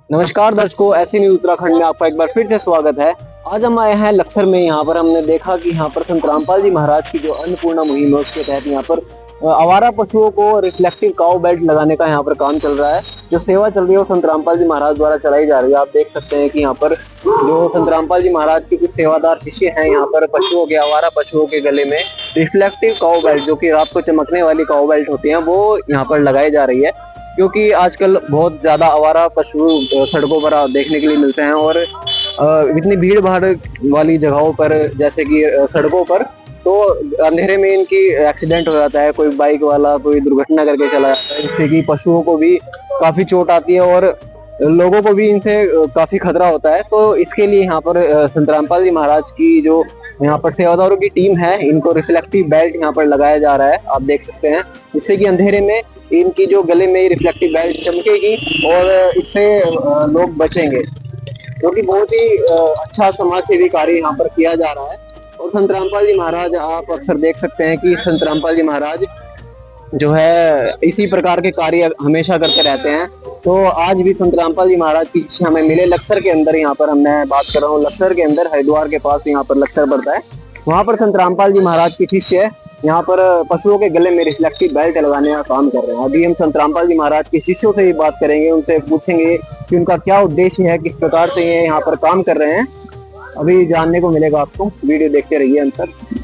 नमस्कार दर्शकों, ऐसी न्यूज उत्तराखंड में आपका एक बार फिर से स्वागत है। आज हम आए हैं लक्सर में। यहाँ पर हमने देखा कि यहाँ पर संत रामपाल जी महाराज की जो अन्नपूर्णा मुहिम है उसके तहत यहाँ पर आवारा पशुओं को रिफ्लेक्टिव काउ बेल्ट लगाने का यहाँ पर काम चल रहा है। जो सेवा चल रही है वो संत रामपाल जी महाराज द्वारा चलाई जा रही है। आप देख सकते हैं कि यहाँ पर जो संत रामपाल जी महाराज के कुछ सेवादार शिष्य हैं, यहाँ पर पशुओं के, आवारा पशुओं के गले में रिफ्लेक्टिव काउ बेल्ट, जो कि रात को चमकने वाली काउ बेल्ट होती है, वो यहाँ पर लगाई जा रही है। क्योंकि आजकल बहुत ज्यादा आवारा पशु सड़कों पर देखने के लिए मिलते हैं और इतनी भीड़ भाड़ वाली जगहों पर, जैसे कि सड़कों पर, तो अंधेरे में इनकी एक्सीडेंट हो जाता है। कोई बाइक वाला कोई दुर्घटना करके चला जाता है, जिससे कि पशुओं को भी काफी चोट आती है और लोगों को भी इनसे काफी खतरा होता है। तो इसके लिए यहाँ पर संत रामपाल जी महाराज की जो यहाँ पर सेवादारों की टीम है, इनको रिफ्लेक्टिव बेल्ट यहाँ पर लगाया जा रहा है। आप देख सकते हैं, जिससे कि अंधेरे में इनकी जो गले में रिफ्लेक्टिव बेल्ट चमकेगी और इससे लोग बचेंगे, क्योंकि बहुत ही अच्छा समाज सेवी कार्य यहाँ पर किया जा रहा है। और संत रामपाल जी महाराज, आप अक्सर देख सकते हैं कि संत रामपाल जी महाराज जो है इसी प्रकार के कार्य हमेशा करते रहते हैं। तो आज भी संत रामपाल जी महाराज की हमें मिले लक्सर के अंदर। यहाँ पर हमने बात कर रहा हूँ लक्सर के अंदर, हरिद्वार के पास यहाँ पर लक्सर पड़ता है। वहाँ पर संत रामपाल जी महाराज की शिष्य यहाँ पर पशुओं के गले में रिफ्लेक्टिव बेल्ट लगाने का काम कर रहे हैं। अभी हम संत रामपाल जी महाराज के शिष्यों से ही बात करेंगे, उनसे पूछेंगे कि उनका क्या उद्देश्य है, किस प्रकार से ये यहाँ पर काम कर रहे हैं। अभी जानने को मिलेगा आपको, वीडियो देखते रहिए अंत तक।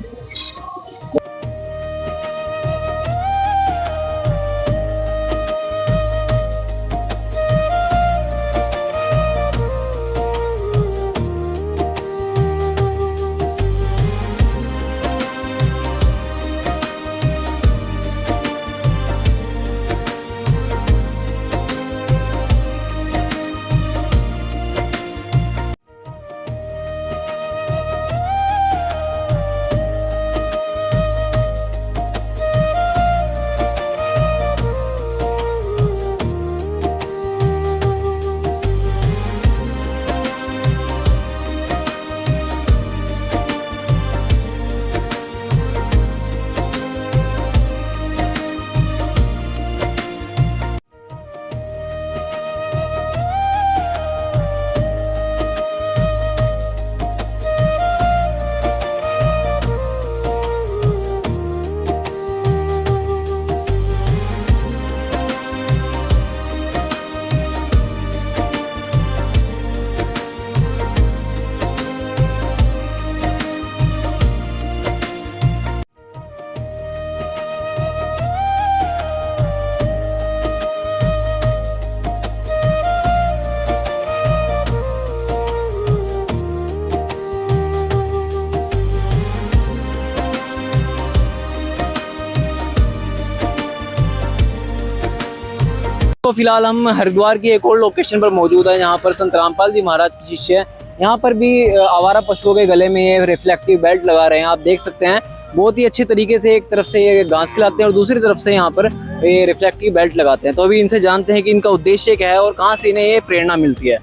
तो फिलहाल हम हरिद्वार की एक और लोकेशन पर मौजूद है, यहाँ पर संत रामपाल जी महाराज की शिष्य है। यहाँ पर भी आवारा पशुओं के गले में ये रिफ्लेक्टिव बेल्ट लगा रहे हैं। आप देख सकते हैं बहुत ही अच्छी तरीके से, एक तरफ से ये घास खिलाते हैं और दूसरी तरफ से यहाँ पर ये रिफ्लेक्टिव बेल्ट लगाते हैं। तो अभी इनसे जानते हैं कि इनका उद्देश्य क्या है और कहाँ से इन्हें ये प्रेरणा मिलती है।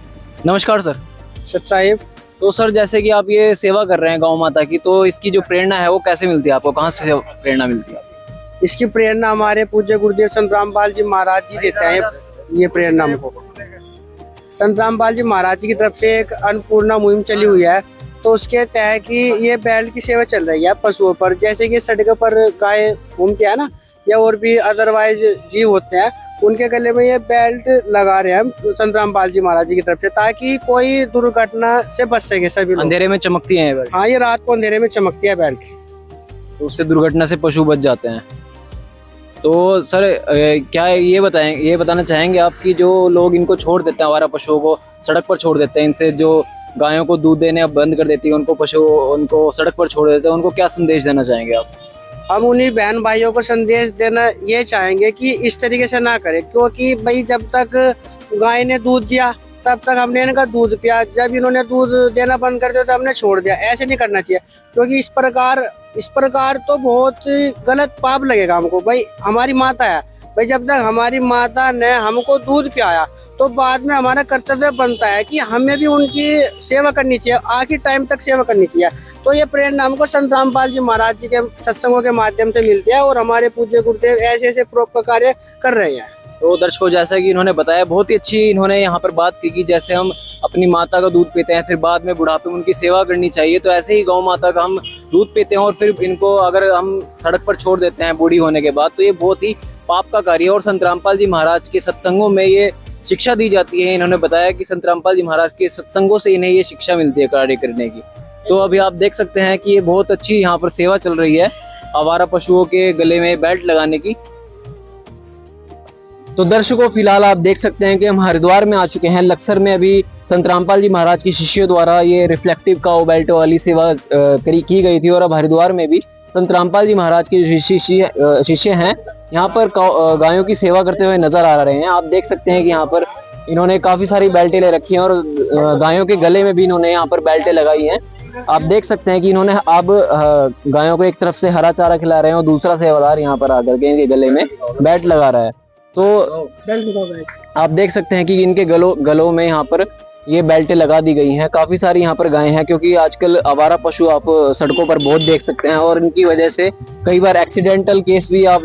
नमस्कार सर। सच साहिब। तो सर, जैसे कि आप ये सेवा कर रहे हैं गौ माता की, तो इसकी जो प्रेरणा है वो कैसे मिलती है आपको, कहाँ से प्रेरणा मिलती है? इसकी प्रेरणा हमारे पूज्य गुरुदेव संत रामपाल जी महाराज जी देते हैं। ये प्रेरणा हमको संत रामपाल जी महाराज जी की तरफ से एक अन्नपूर्णा मुहिम चली हुई है। तो उसके तहत कि ये बेल्ट की सेवा चल रही है पशुओं पर। जैसे कि सड़क पर गाय घूमती है ना, या और भी अदरवाइज जीव होते हैं, उनके गले में ये बेल्ट लगा रहे हैं हम संत रामपाल जी महाराज जी की तरफ से, ताकि कोई दुर्घटना से बच सके सभी लोग। अंधेरे में चमकती है ये बेल्ट? हाँ, ये रात को अंधेरे में चमकती है बेल्ट, तो उससे दुर्घटना से पशु बच जाते हैं। तो सर, क्या ये बताना चाहेंगे आप कि जो लोग इनको छोड़ देते हैं, आवारा पशुओं को सड़क पर छोड़ देते हैं, इनसे जो गायों को दूध देने अब बंद कर देती है, उनको सड़क पर छोड़ देते हैं, उनको क्या संदेश देना चाहेंगे आप? हम उन्हीं बहन भाइयों को संदेश देना ये चाहेंगे कि इस तरीके से ना करें, क्योंकि भाई जब तक गाय ने दूध दिया तब तक हमने इनका दूध पिया, जब इन्होंने दूध देना बंद कर दिया तो हमने छोड़ दिया। ऐसे नहीं करना चाहिए, क्योंकि इस प्रकार तो बहुत गलत पाप लगेगा हमको। भाई हमारी माता है, भाई जब तक हमारी माता ने हमको दूध पियाया तो बाद में हमारा कर्तव्य बनता है कि हमें भी उनकी सेवा करनी चाहिए, आखिर टाइम तक सेवा करनी चाहिए। तो ये प्रेरणा हमको संत रामपाल जी महाराज जी के सत्संगों के माध्यम से मिलती है और हमारे पूज्य गुरुदेव ऐसे ऐसे परोपकार कार्य कर रहे हैं। तो दर्शकों, जैसा कि इन्होंने बताया, बहुत ही अच्छी इन्होंने यहाँ पर बात की कि जैसे हम अपनी माता का दूध पीते हैं, फिर बाद में बुढ़ापे में उनकी सेवा करनी चाहिए, तो ऐसे ही गौ माता का हम दूध पीते हैं और फिर इनको अगर हम सड़क पर छोड़ देते हैं बूढ़ी होने के बाद, तो ये बहुत ही पाप का कार्य है। और संत रामपाल जी महाराज के सत्संगों में ये शिक्षा दी जाती है। इन्होंने बताया कि संत रामपाल जी महाराज के सत्संगों से इन्हें ये शिक्षा मिलती है कार्य करने की। तो अभी आप देख सकते हैं कि ये बहुत अच्छी यहाँ पर सेवा चल रही है आवारा पशुओं के गले में बेल्ट लगाने की। तो दर्शकों, फिलहाल आप देख सकते हैं कि हम हरिद्वार में आ चुके हैं। लक्सर में अभी संत रामपाल जी महाराज की शिष्यों द्वारा ये रिफ्लेक्टिव काऊ बेल्ट वाली सेवा की गई थी। और अब हरिद्वार में भी संत रामपाल जी महाराज के जो शिष्य हैं यहाँ पर गायों की सेवा करते हुए नजर आ रहे हैं। आप देख सकते हैं कि यहाँ पर इन्होंने काफी सारी बेल्टें ले रखी हैं और गायों के गले में भी इन्होंने यहाँ पर बेल्टें लगाई हैं। आप देख सकते हैं कि इन्होंने अब गायों को एक तरफ से हरा चारा खिला रहे हैं और दूसरा सेवादार यहाँ पर आकर के इनके गले में बेल्ट लगा रहा है। तो आप देख सकते हैं कि इनके गलों में यहाँ पर ये बेल्टें लगा दी गई हैं। काफी सारी यहाँ पर गायें हैं, क्योंकि आजकल आवारा पशु आप सड़कों पर बहुत देख सकते हैं और इनकी वजह से कई बार एक्सीडेंटल केस भी आप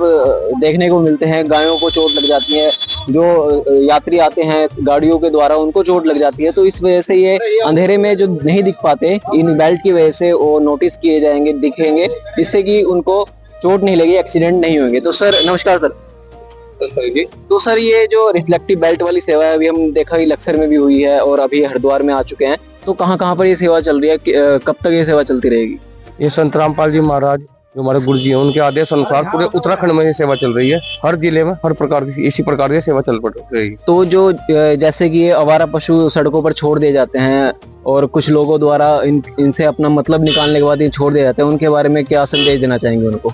देखने को मिलते हैं। गायों को चोट लग जाती है, जो यात्री आते हैं गाड़ियों के द्वारा उनको चोट लग जाती है। तो इस वजह से ये अंधेरे में जो नहीं दिख पाते, इन बेल्ट की वजह से वो नोटिस किए जाएंगे, दिखेंगे, जिससे कि उनको चोट नहीं लगी, एक्सीडेंट नहीं होंगे। तो सर नमस्कार सर। तो सर, ये जो रिफ्लेक्टिव बेल्ट वाली सेवा है, अभी हम देखा कि लक्सर में भी हुई है और अभी हरिद्वार में आ चुके हैं, तो कहाँ कहाँ पर ये सेवा चल रही है, कब तक ये सेवा चलती रहेगी? ये संत रामपाल जी महाराज जो हमारे गुरु जी हैं, उनके आदेश अनुसार पूरे उत्तराखंड में ये सेवा चल रही है। हर जिले में हर प्रकार की इसी प्रकार की सेवा चल रही है। तो जो जैसे कि ये आवारा पशु सड़कों पर छोड़ दिए जाते हैं और कुछ लोगों द्वारा इनसे अपना मतलब निकालने के बाद ये छोड़ दिए जाते हैं, उनके बारे में क्या संदेश देना चाहेंगे उनको?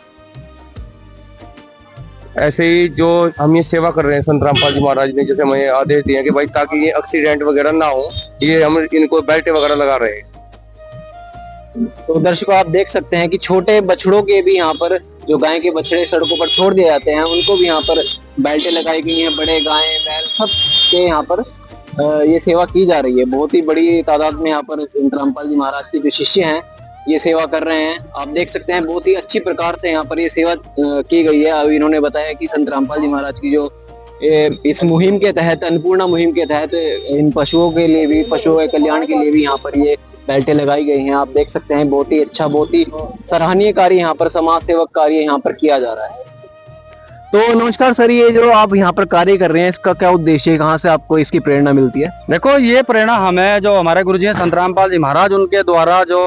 ऐसे ही जो हम ये सेवा कर रहे हैं, संत रामपाल जी महाराज ने जैसे हमें आदेश दिया कि भाई ताकि ये एक्सीडेंट वगैरह ना हो, ये हम इनको बेल्ट वगैरह लगा रहे हैं। तो दर्शकों, आप देख सकते हैं कि छोटे बछड़ों के भी यहाँ पर, जो गाय के बछड़े सड़कों पर छोड़ दिए जाते हैं, उनको भी यहाँ पर बेल्टें लगाई गई हैं। बड़े गाय बैल सब के यहाँ पर ये सेवा की जा रही है। बहुत ही बड़ी तादाद में यहाँ पर संत रामपाल जी महाराज के जो शिष्य हैं ये सेवा कर रहे हैं। आप देख सकते हैं बहुत ही अच्छी प्रकार से यहाँ पर ये सेवा की गई है। अभी इन्होंने बताया कि संत रामपाल जी महाराज की जो इस मुहिम के तहत, अन्नपूर्णा मुहिम के तहत, इन पशुओं के लिए भी, पशुओं के कल्याण के लिए भी यहाँ पर ये बेल्टें लगाई गई हैं। आप देख सकते हैं बहुत ही अच्छा, बहुत ही सराहनीय कार्य यहाँ पर, समाज सेवक कार्य यहाँ पर किया जा रहा है। तो नमस्कार सर, ये जो आप यहाँ पर कार्य कर रहे हैं, इसका क्या उद्देश्य है, कहाँ से आपको इसकी प्रेरणा मिलती है? देखो, ये प्रेरणा हमें जो हमारे गुरुजी हैं संत रामपाल जी महाराज, उनके द्वारा जो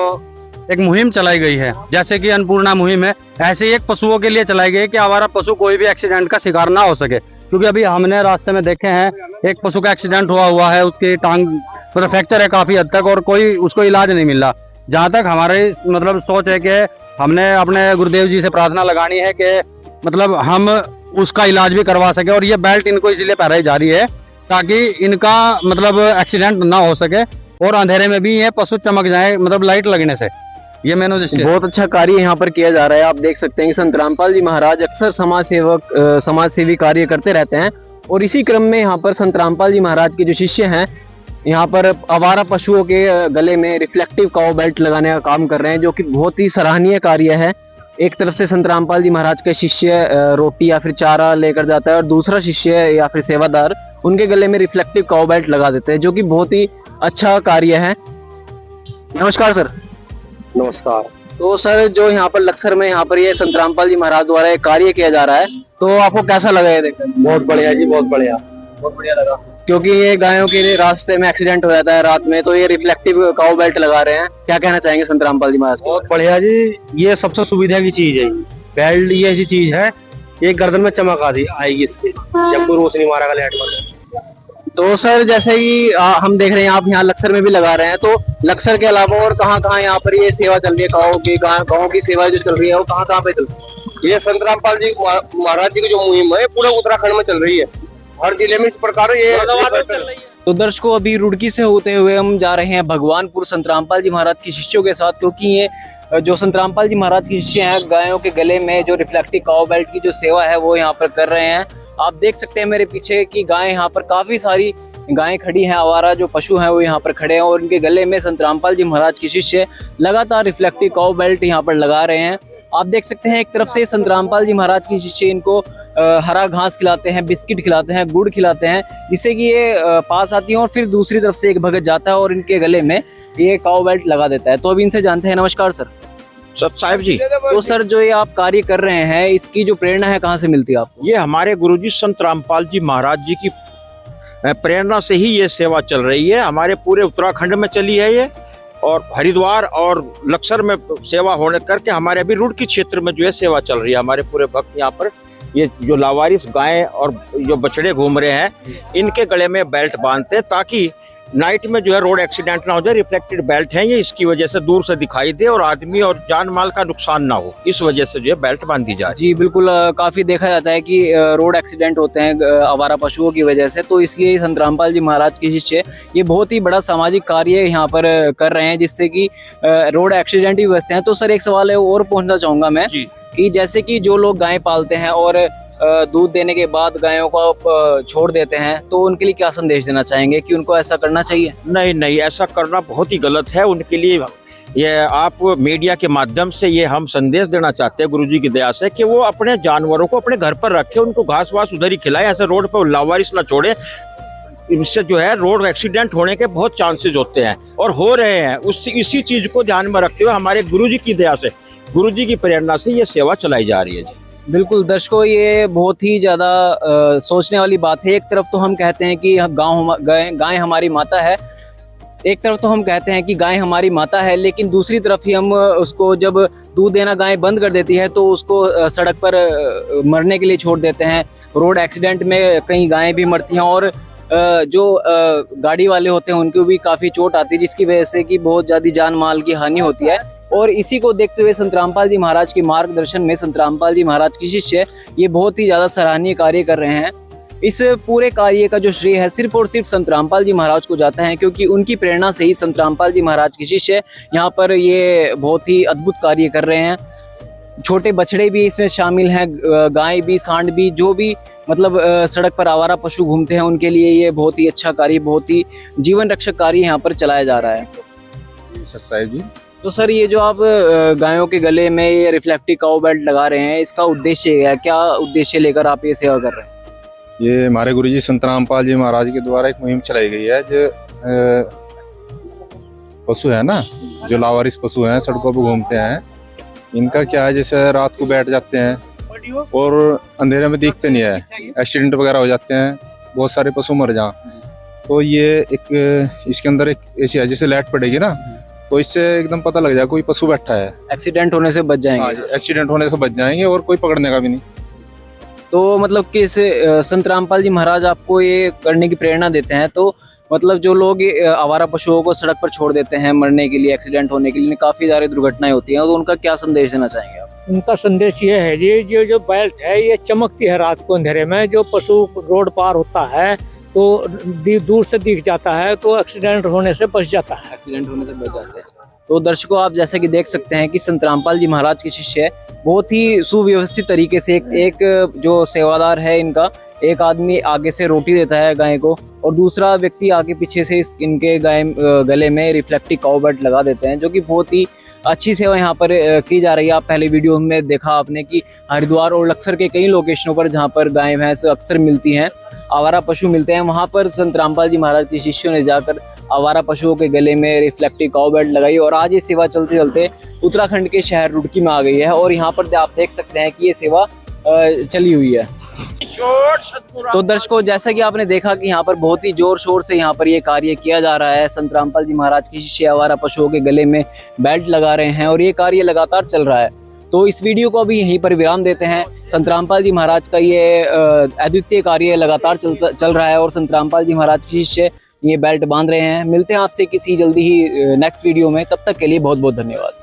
एक मुहिम चलाई गई है, जैसे कि अन्नपूर्णा मुहिम है, ऐसे ही एक पशुओं के लिए चलाई गई कि हमारा पशु कोई भी एक्सीडेंट का शिकार ना हो सके। क्योंकि अभी हमने रास्ते में देखे हैं, एक पशु का एक्सीडेंट हुआ है, उसकी टांग मतलब फ्रैक्चर है काफी हद तक और कोई उसको इलाज नहीं मिल रहा। जहाँ तक हमारी मतलब सोच है कि हमने अपने गुरुदेव जी से प्रार्थना लगानी है कि मतलब हम उसका इलाज भी करवा सके। और ये बेल्ट इनको इसीलिए पहनाई जा रही है ताकि इनका मतलब एक्सीडेंट ना हो सके और अंधेरे में भी ये पशु चमक जाए, मतलब लाइट लगने से। ये मैंने बहुत अच्छा कार्य यहाँ पर किया जा रहा है। आप देख सकते हैं कि संत रामपाल जी महाराज अक्सर समाज सेवी कार्य करते रहते हैं और इसी क्रम में यहाँ पर संत रामपाल जी महाराज के जो शिष्य हैं यहाँ पर आवारा पशुओं के गले में रिफ्लेक्टिव काऊ बेल्ट लगाने का काम कर रहे हैं, जो कि बहुत ही सराहनीय कार्य है। एक तरफ से संत रामपाल जी महाराज के शिष्य रोटी या फिर चारा लेकर जाता है और दूसरा शिष्य या फिर सेवादार उनके गले में रिफ्लेक्टिव काऊ बेल्ट लगा देते हैं, जो कि बहुत ही अच्छा कार्य है। नमस्कार सर। नमस्कार। तो सर, जो यहाँ पर लक्सर में यहाँ पर ये संत रामपाल जी महाराज द्वारा एक कार्य किया जा रहा है, तो आपको कैसा लगा ये देखकर? बहुत बढ़िया जी, बहुत बढ़िया, बहुत बढ़िया लगा। क्योंकि ये गायों के रास्ते में एक्सीडेंट हो जाता है रात में, तो ये रिफ्लेक्टिव काऊ बेल्ट लगा रहे हैं। क्या कहना चाहेंगे संत रामपाल जी महाराज? बहुत बढ़िया जी, ये सबसे सुविधा की चीज है। बेल्ट ये ऐसी चीज है, एक गर्दन में चमक आएगी इसके जब कोई रोशनी मारेगा लाइट वाला। तो सर, जैसे कि हम देख रहे हैं आप यहाँ लक्सर में भी लगा रहे हैं, तो लक्सर के अलावा और कहाँ कहाँ यहाँ पर ये सेवा चल रही है, गाँव की सेवा जो चल रही है वो कहाँ कहाँ पे चल रही है? ये संत रामपाल जी महाराज जी की जो मुहिम है पूरे उत्तराखंड में चल रही है। हर जिले में इस प्रकार ये चल रही है। तो दर्शकों, अभी रुड़की से होते हुए हम जा रहे हैं भगवानपुर संत रामपाल जी महाराज के शिष्यों के साथ, क्योंकि ये जो संत रामपाल जी महाराज के शिष्य हैं, गायों के गले में जो रिफ्लेक्टिव काऊ बेल्ट की जो सेवा है वो यहाँ पर कर रहे हैं। आप देख सकते हैं मेरे पीछे कि गायें यहाँ पर काफी सारी गायें खड़ी हैं, आवारा जो पशु हैं वो यहाँ पर खड़े हैं और इनके गले में संत रामपाल जी महाराज के शिष्य लगातार रिफ्लेक्टिव काउ बेल्ट यहाँ पर लगा रहे हैं। आप देख सकते हैं एक तरफ से संत रामपाल जी महाराज के शिष्य इनको हरा घास खिलाते हैं, बिस्किट खिलाते हैं, गुड़ खिलाते हैं, जिससे कि ये पास आती हैं और फिर दूसरी तरफ से एक भगत जाता है और इनके गले में ये काउ बेल्ट लगा देता है। तो अभी इनसे जानते हैं। नमस्कार सर। सत साहिब जी, तो सर जो ये आप कार्य कर रहे हैं इसकी जो प्रेरणा है कहाँ से मिलती है आपको? ये हमारे गुरुजी संत रामपाल जी महाराज जी की प्रेरणा से ही ये सेवा चल रही है। हमारे पूरे उत्तराखंड में चली है ये, और हरिद्वार और लक्सर में सेवा होने करके हमारे अभी रुड़की क्षेत्र में जो है सेवा चल रही है। हमारे पूरे भक्त यहाँ पर ये जो लावारिस गायें और जो बछड़े घूम रहे हैं इनके गले में बेल्ट बांधते हैं ताकि नाइट में जो है रोड एक्सीडेंट ना हो जाए। रिफ्लेक्टेड बेल्ट है ये, इसकी वजह से दूर से दिखाई दे और आदमी और जान माल का नुकसान ना हो, इस वजह से जो है बेल्ट बांधी जाए। जी बिल्कुल, काफी देखा जाता है कि रोड एक्सीडेंट होते हैं आवारा पशुओं की वजह से, तो इसलिए संत रामपाल जी महाराज के शिष्य ये बहुत ही बड़ा सामाजिक कार्य यहाँ पर कर रहे हैं जिससे कि रोड एक्सीडेंट भी बचते हैं। तो सर एक सवाल है और पूछना चाहूंगा मैं कि जैसे कि जो लोग गाय पालते हैं और दूध देने के बाद गायों को छोड़ देते हैं, तो उनके लिए क्या संदेश देना चाहेंगे कि उनको ऐसा करना चाहिए? नहीं, ऐसा करना बहुत ही गलत है। उनके लिए ये आप मीडिया के माध्यम से ये हम संदेश देना चाहते हैं गुरुजी की दया से कि वो अपने जानवरों को अपने घर पर रखें, उनको घास वास उधर ही खिलाएं, ऐसे रोड पर लावारिस ना छोड़े। इससे जो है रोड एक्सीडेंट होने के बहुत चांसेस होते हैं और हो रहे हैं। इसी चीज को ध्यान में रखते हुए हमारे गुरुजी की दया से, गुरुजी की प्रेरणा से ये सेवा चलाई जा रही है जी। बिल्कुल दर्शकों, ये बहुत ही ज़्यादा सोचने वाली बात है। एक तरफ तो हम कहते हैं कि गाय हमारी माता है, एक तरफ तो हम कहते हैं कि गाय हमारी माता है, लेकिन दूसरी तरफ ही हम उसको जब दूध देना गाय बंद कर देती है तो उसको सड़क पर मरने के लिए छोड़ देते हैं। रोड एक्सीडेंट में कई गायें भी मरती हैं और जो गाड़ी वाले होते हैं उनको भी काफ़ी चोट आती है, जिसकी वजह से कि बहुत ज़्यादा जान माल की हानि होती है। और इसी को देखते हुए संत रामपाल जी महाराज के मार्गदर्शन में संत रामपाल जी महाराज के शिष्य ये बहुत ही ज़्यादा सराहनीय कार्य कर रहे हैं। इस पूरे कार्य का जो श्रेय है सिर्फ और सिर्फ संत रामपाल जी महाराज को जाता है, क्योंकि उनकी प्रेरणा से ही संत रामपाल जी महाराज के शिष्य यहाँ पर ये बहुत ही अद्भुत कार्य कर रहे हैं। छोटे बछड़े भी इसमें शामिल हैं, गाय भी, सांड भी, जो भी मतलब सड़क पर आवारा पशु घूमते हैं उनके लिए ये बहुत ही अच्छा कार्य, बहुत ही जीवन रक्षक कार्य यहाँ पर चलाया जा रहा है। साहिब जी, तो सर ये जो आप गायों के गले में ये रिफ्लेक्टिव काउ बेल्ट लगा रहे हैं, इसका उद्देश्य है क्या? उद्देश्य लेकर आप ये सेवा कर रहे हैं? ये हमारे गुरुजी संत रामपाल जी महाराज के द्वारा एक मुहिम चलाई गई है। जो पशु है ना, जो लावारिस पशु हैं, सड़कों पर घूमते हैं, इनका क्या है, जैसे रात को बैठ जाते हैं और अंधेरे में दिखते नहीं है, एक्सीडेंट वगैरह हो जाते हैं, बहुत सारे पशु मर जाएं। तो ये एक इसके अंदर एक ऐसी है, जैसे लाइट पड़ेगी ना तो इससे एकदम पता लग जाए कोई पशु बैठा है, एक्सीडेंट होने से बच जाएंगे। एक्सीडेंट होने से बच जाएंगे और कोई पकड़ने का भी नहीं। तो मतलब कि संत रामपाल जी महाराज आपको ये करने की प्रेरणा देते हैं, तो मतलब जो लोग आवारा पशुओं को सड़क पर छोड़ देते हैं मरने के लिए, एक्सीडेंट होने के लिए, काफी सारी दुर्घटनाएं होती हैं, तो उनका क्या संदेश देना चाहेंगे आप? उनका संदेश ये है जी, जो बेल्ट है ये चमकती है रात को अंधेरे में, जो पशु रोड पार होता है तो दूर से दिख जाता है तो एक्सीडेंट होने से बच जाता है। एक्सीडेंट होने से बच जाते हैं। तो दर्शकों आप जैसा कि देख सकते हैं कि संत रामपाल जी महाराज के शिष्य बहुत ही सुव्यवस्थित तरीके से एक जो सेवादार है इनका, एक आदमी आगे से रोटी देता है गाय को और दूसरा व्यक्ति आगे पीछे से इनके गले में रिफ्लेक्टिव काउ बेल्ट लगा देते हैं, जो कि बहुत ही अच्छी सेवा यहाँ पर की जा रही है। आप पहले वीडियो में देखा आपने कि हरिद्वार और लक्सर के कई लोकेशनों पर जहाँ पर गाय भैंस अक्सर मिलती हैं, आवारा पशु मिलते हैं, वहाँ पर संत रामपाल जी महाराज के शिष्यों ने जाकर आवारा पशुओं के गले में रिफ्लेक्टिव काउ बेल्ट लगाई और आज ये सेवा चलते चलते उत्तराखंड के शहर रुड़की में आ गई है और यहाँ पर आप देख सकते हैं कि ये सेवा चली हुई है। तो दर्शकों जैसा कि आपने देखा कि यहाँ पर बहुत ही जोर शोर से यहाँ पर ये कार्य किया जा रहा है। संत रामपाल जी महाराज के शिष्य आवारा पशुओं के गले में बेल्ट लगा रहे हैं और ये कार्य लगातार चल रहा है। तो इस वीडियो को अभी यहीं पर विराम देते हैं। संत रामपाल जी महाराज का ये अद्वितीय कार्य लगातार चल रहा है और संत रामपाल जी महाराज के शिष्य ये बेल्ट बांध रहे हैं। मिलते हैं आपसे किसी जल्दी ही नेक्स्ट वीडियो में, तब तक के लिए बहुत बहुत धन्यवाद।